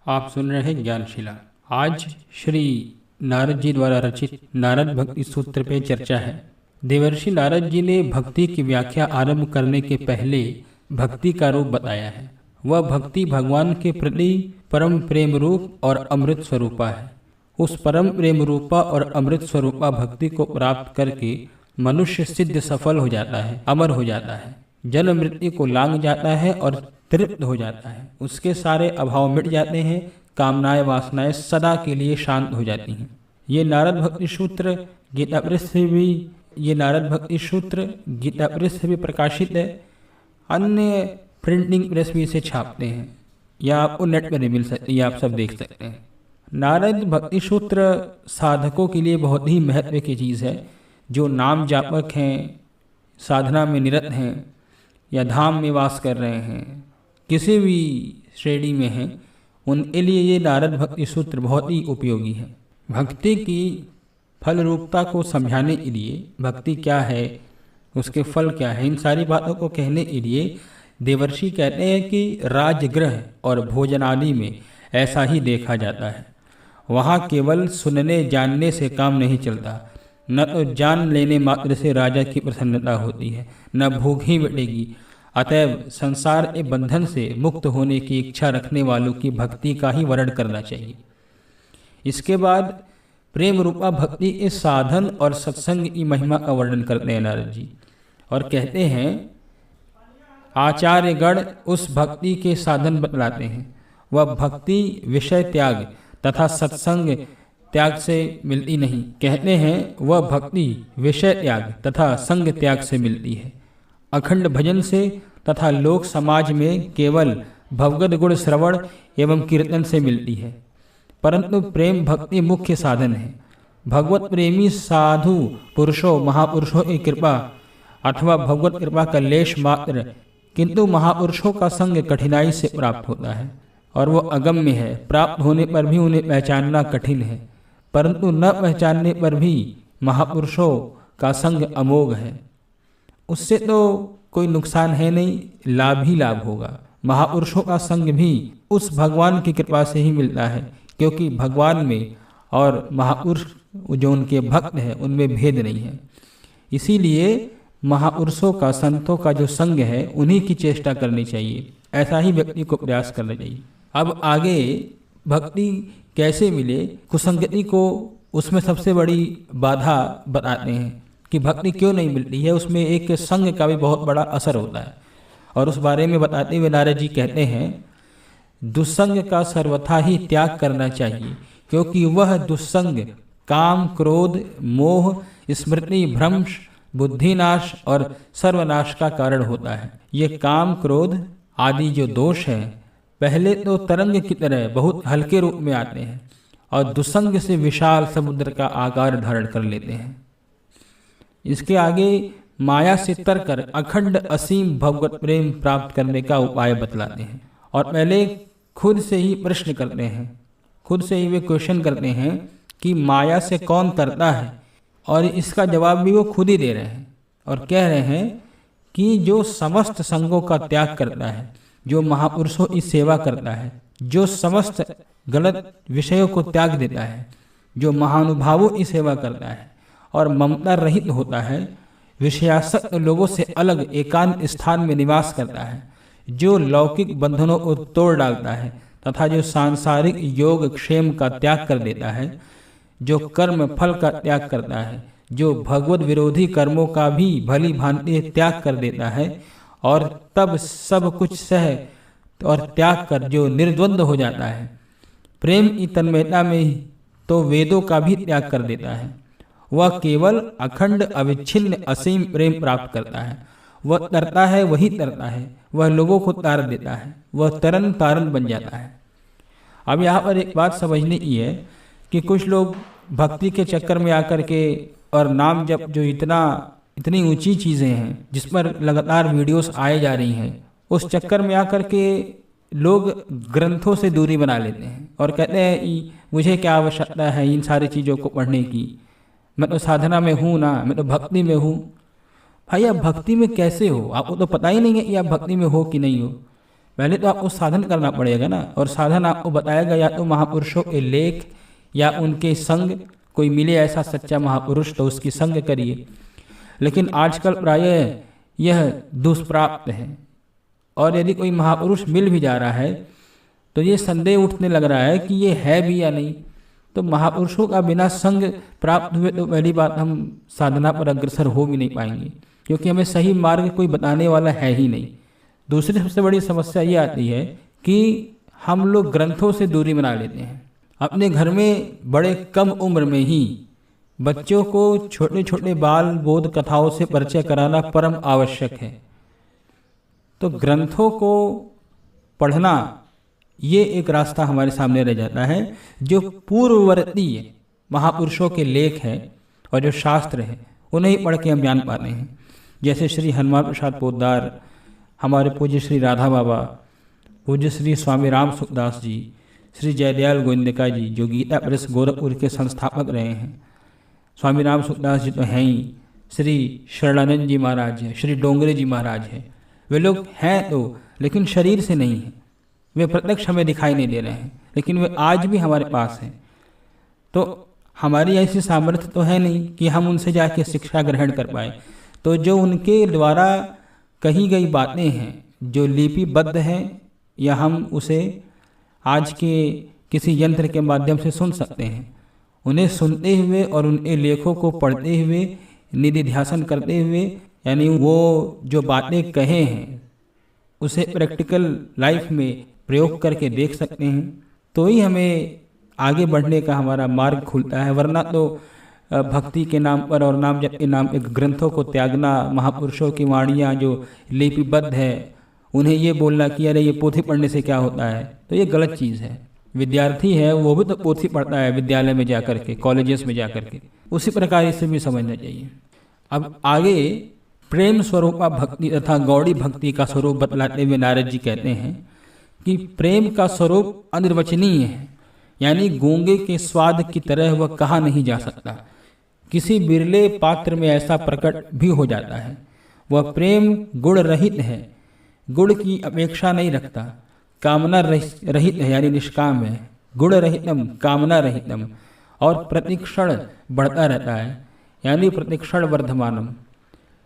आप सुन रहे हैं ज्ञानशिला। आज श्री नारद जी द्वारा रचित नारद भक्ति सूत्र पे चर्चा है। देवर्षि नारद जी ने भक्ति की व्याख्या आरंभ करने के पहले भक्ति का रूप बताया है। वह भक्ति भगवान के प्रति परम प्रेम रूप और अमृत स्वरूपा है। उस परम प्रेम रूपा और अमृत स्वरूपा भक्ति को प्राप्त करके मनुष्य सिद्ध सफल हो जाता है, अमर हो जाता है, जन्म मृत्यु को लांघ जाता है और तृप्त हो जाता है। उसके सारे अभाव मिट जाते हैं, कामनाएं वासनाएं सदा के लिए शांत हो जाती हैं। ये नारद भक्ति सूत्र गीता प्रेस से भी प्रकाशित है। अन्य प्रिंटिंग प्रेस भी इसे छापते हैं या आपको नेट पर मिल सकते हैं, आप सब देख सकते हैं। नारद भक्ति सूत्र साधकों के लिए बहुत ही महत्व की चीज़ है। जो नाम जापक हैं, साधना में निरत हैं या धाम में वास कर रहे हैं, किसी भी श्रेणी में हैं, उनके लिए ये नारद भक्ति सूत्र बहुत ही उपयोगी है। भक्ति की फल रूपता को समझाने के लिए, भक्ति क्या है, उसके फल क्या है, इन सारी बातों को कहने के लिए देवर्षि कहते हैं कि राजगृह और भोजन आदि में ऐसा ही देखा जाता है। वहाँ केवल सुनने जानने से काम नहीं चलता। न तो जान लेने मात्र से राजा की प्रसन्नता होती है, न भूख ही मिटेगी। अतएव संसार के बंधन से मुक्त होने की इच्छा रखने वालों की भक्ति का ही वर्णन करना चाहिए। इसके बाद प्रेम रूपा भक्ति के साधन और सत्संग की महिमा का वर्णन करते हैं नारद जी, और कहते हैं आचार्यगण उस भक्ति के साधन बतलाते हैं। वह भक्ति विषय त्याग तथा सत्संग त्याग से मिलती नहीं। कहते हैं वह भक्ति विषय त्याग तथा संग त्याग से मिलती है। अखंड भजन से तथा लोक समाज में केवल भगवद गुण श्रवण एवं कीर्तन से मिलती है। परंतु प्रेम भक्ति मुख्य साधन है। भगवत प्रेमी साधु पुरुषों महापुरुषों की कृपा अथवा भगवत कृपा का लेश मात्र, किंतु महापुरुषों का संग कठिनाई से प्राप्त होता है और वो अगम्य है। प्राप्त होने पर भी उन्हें पहचानना कठिन है, परंतु न पहचानने पर भी महापुरुषों का संग अमोघ है। उससे तो कोई नुकसान है नहीं, लाभ ही लाभ होगा। महापुरुषों का संग भी उस भगवान की कृपा से ही मिलता है, क्योंकि भगवान में और महापुरुष जो उनके भक्त हैं उनमें भेद नहीं है। इसीलिए महापुरुषों का, संतों का जो संग है उन्हीं की चेष्टा करनी चाहिए। ऐसा ही व्यक्ति को प्रयास करना चाहिए। अब आगे भक्ति कैसे मिले, कुसंगति को उसमें सबसे बड़ी बाधा बताते हैं कि भक्ति क्यों नहीं मिलती है। उसमें एक संग का भी बहुत बड़ा असर होता है, और उस बारे में बताते हुए नारद जी कहते हैं दुस्संग का सर्वथा ही त्याग करना चाहिए, क्योंकि वह दुस्संग काम क्रोध मोह स्मृति भ्रंश बुद्धिनाश और सर्वनाश का कारण होता है। ये काम क्रोध आदि जो दोष हैं पहले तो तरंग की तरह बहुत हल्के रूप में आते हैं और दुस्संग से विशाल समुद्र का आकार धारण कर लेते हैं। इसके आगे माया से तरकर अखंड असीम भगवत प्रेम प्राप्त करने का उपाय बतलाते हैं, और पहले खुद से ही प्रश्न करते हैं, खुद से ही वे क्वेश्चन करते हैं कि माया से कौन तरता है, और इसका जवाब भी वो खुद ही दे रहे हैं और कह रहे हैं कि जो समस्त संगों का त्याग करता है, जो महापुरुषों की सेवा करता है, जो समस्त गलत विषयों को त्याग देता है, जो महानुभावों की सेवा करता है और ममता रहित होता है, विषयासक्त लोगों से अलग एकांत स्थान में निवास करता है, जो लौकिक बंधनों को तोड़ डालता है तथा जो सांसारिक योग क्षेम का त्याग कर देता है, जो कर्म फल का त्याग करता है, जो भगवत विरोधी कर्मों का भी भली भांति त्याग कर देता है और तब सब कुछ सह और त्याग कर जो निर्द्वंद हो जाता है, प्रेम की तन्मयता में तो वेदों का भी त्याग कर देता है, वह केवल अखंड अविच्छिन्न असीम प्रेम प्राप्त करता है। वह तरता है, वही तरता है, वह लोगों को तार देता है, वह तरन तारन बन जाता है। अब यहाँ पर एक बात समझने की है कि कुछ लोग भक्ति के चक्कर में आकर के और नाम जप जो इतनी ऊंची चीज़ें हैं जिस पर लगातार वीडियोस आए जा रही हैं, उस चक्कर में आकर के लोग ग्रंथों से दूरी बना लेते हैं और कहते हैं मुझे क्या आवश्यकता है इन सारी चीज़ों को पढ़ने की, मैं तो साधना में हूँ ना, मैं तो भक्ति में हूँ। भाई आप भक्ति में कैसे हो, आपको तो पता ही नहीं है कि आप भक्ति में हो कि नहीं हो। पहले तो आपको साधन करना पड़ेगा ना, और साधन आपको बताएगा या तो महापुरुषों के लेख या उनके संग, कोई मिले ऐसा सच्चा महापुरुष तो उसकी संग करिए। लेकिन आजकल प्रायः यह दुष्प्राप्त है, और यदि कोई महापुरुष मिल भी जा रहा है तो ये संदेह उठने लग रहा है कि ये है भी या नहीं। तो महापुरुषों का बिना संग प्राप्त हुए तो पहली बात हम साधना पर अग्रसर हो भी नहीं पाएंगे, क्योंकि हमें सही मार्ग कोई बताने वाला है ही नहीं। दूसरी सबसे बड़ी समस्या ये आती है कि हम लोग ग्रंथों से दूरी बना लेते हैं। अपने घर में बड़े कम उम्र में ही बच्चों को छोटे छोटे बाल बोध कथाओं से परिचय कराना परम आवश्यक है। तो ग्रंथों को पढ़ना ये एक रास्ता हमारे सामने रह जाता है। जो पूर्ववर्ती महापुरुषों के लेख हैं और जो शास्त्र हैं उन्हें ही पढ़ के हम ज्ञान पाते हैं। जैसे श्री हनुमान प्रसाद पोद्दार, हमारे पूज्य श्री राधा बाबा, पूज्य श्री स्वामी राम सुखदास जी, श्री जयदयाल गोविंदिका जी जो गीता प्रेस गोरखपुर के संस्थापक रहे हैं, स्वामी राम सुखदास जी तो हैं ही, श्री शरणानंद जी महाराज हैं, श्री डोंगरे जी महाराज हैं। वे लोग हैं तो, लेकिन शरीर से नहीं हैं। वे प्रत्यक्ष हमें दिखाई नहीं दे रहे हैं, लेकिन वे आज भी हमारे पास हैं। तो हमारी ऐसी सामर्थ्य तो है नहीं कि हम उनसे जाके शिक्षा ग्रहण कर पाए। तो जो उनके द्वारा कही गई बातें हैं, जो लिपिबद्ध हैं, या हम उसे आज के किसी यंत्र के माध्यम से सुन सकते हैं, उन्हें सुनते हुए और उनके लेखों को पढ़ते हुए, निधिध्यासन करते हुए, यानी वो जो बातें कहे हैं उसे प्रैक्टिकल लाइफ में प्रयोग करके देख सकते हैं, तो ही हमें आगे बढ़ने का हमारा मार्ग खुलता है। वरना तो भक्ति के नाम पर और नाम जप के नाम एक ग्रंथों को त्यागना, महापुरुषों की वाणियाँ जो लिपिबद्ध है उन्हें ये बोलना कि अरे ये पोथी पढ़ने से क्या होता है, तो ये गलत चीज़ है। विद्यार्थी है वो भी तो पोथी पढ़ता है विद्यालय में जाकर के, कॉलेजेस में जाकर के, उसी प्रकार इसे भी समझना चाहिए। अब आगे प्रेम स्वरूपा भक्ति तथा गौड़ी भक्ति का स्वरूप बतलाते हुए नारद जी कहते हैं कि प्रेम का स्वरूप अनिर्वचनीय है, यानी गूंगे के स्वाद की तरह वह कहा नहीं जा सकता। किसी बिरले पात्र में ऐसा प्रकट भी हो जाता है। वह प्रेम गुण रहित है, गुण की अपेक्षा नहीं रखता, कामना रहित है यानी निष्काम है, गुण रहितम कामना रहितम, और प्रतिक्षण बढ़ता रहता है यानी प्रतिक्षण वर्धमानम।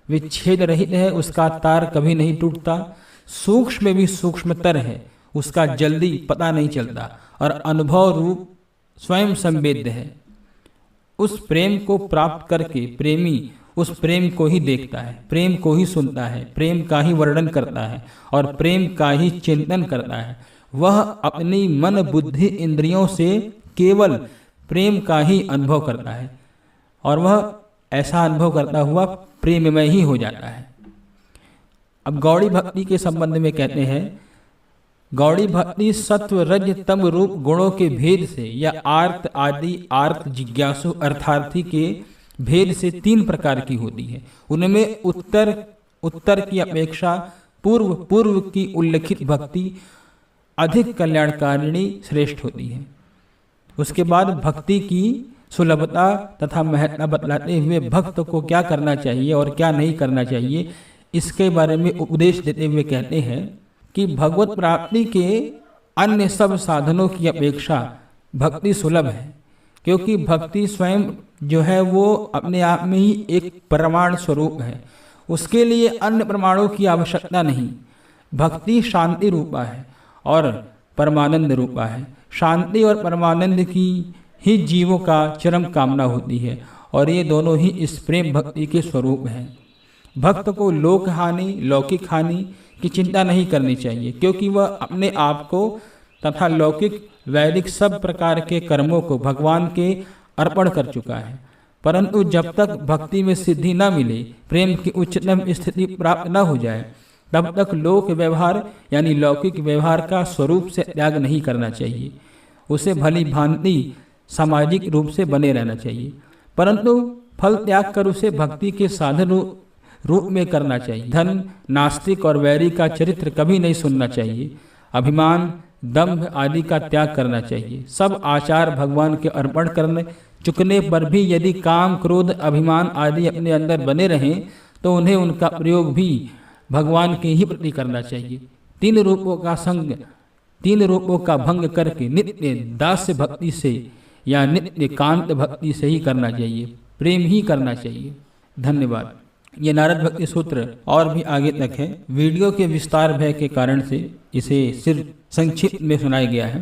विच्छेद रहित है, उसका तार कभी नहीं टूटता, सूक्ष्म में भी सूक्ष्मतर है, उसका जल्दी पता नहीं चलता, और अनुभव रूप स्वयं संवेद्य है। उस प्रेम को प्राप्त करके प्रेमी उस प्रेम को ही देखता है, प्रेम को ही सुनता है, प्रेम का ही वर्णन करता है और प्रेम का ही चिंतन करता है। वह अपनी मन बुद्धि इंद्रियों से केवल प्रेम का ही अनुभव करता है, और वह ऐसा अनुभव करता हुआ प्रेममय ही हो जाता है। अब गौड़ी भक्ति के संबंध में कहते हैं, गौड़ी भक्ति सत्व रज तम रूप गुणों के भेद से या आर्त आदि आर्त जिज्ञासु अर्थार्थी के भेद से 3 प्रकार की होती है। उनमें उत्तर की अपेक्षा पूर्व की उल्लिखित भक्ति अधिक कल्याणकारिणी श्रेष्ठ होती है। उसके बाद भक्ति की सुलभता तथा महत्ता बतलाते हुए भक्त को क्या करना चाहिए और क्या नहीं करना चाहिए इसके बारे में उपदेश देते हुए कहते हैं कि भगवत प्राप्ति के अन्य सब साधनों की अपेक्षा भक्ति सुलभ है, क्योंकि भक्ति स्वयं जो है वो अपने आप में ही एक प्रमाण स्वरूप है। उसके लिए अन्य प्रमाणों की आवश्यकता नहीं। भक्ति शांति रूपा है और परमानंद रूपा है। शांति और परमानंद की ही जीवों का चरम कामना होती है, और ये दोनों ही इस प्रेम भक्ति के स्वरूप हैं। भक्त को लोक हानि लौकिक हानि की चिंता नहीं करनी चाहिए, क्योंकि वह अपने आप को तथा लौकिक वैदिक सब प्रकार के कर्मों को भगवान के अर्पण कर चुका है। परंतु जब तक भक्ति में सिद्धि न मिले, प्रेम की उच्चतम स्थिति प्राप्त न हो जाए, तब तक लोक व्यवहार यानी लौकिक व्यवहार का स्वरूप से त्याग नहीं करना चाहिए। उसे भली भांति सामाजिक रूप से बने रहना चाहिए, परंतु फल त्याग कर उसे भक्ति के साधन रूप में करना चाहिए। धन, नास्तिक और वैरी का चरित्र कभी नहीं सुनना चाहिए। अभिमान, दंभ आदि का त्याग करना चाहिए। सब आचार भगवान के अर्पण करने चुकने पर भी यदि काम, क्रोध, अभिमान आदि अपने अंदर बने रहें तो उन्हें उनका प्रयोग भी भगवान के ही प्रति करना चाहिए। तीन रूपों का भंग करके नित्य दास्य भक्ति से या नित्य कांत भक्ति से ही करना चाहिए, प्रेम ही करना चाहिए। धन्यवाद। ये नारद भक्ति सूत्र और भी आगे तक है। वीडियो के विस्तार भय के कारण से इसे सिर्फ संक्षिप्त में सुनाया गया है।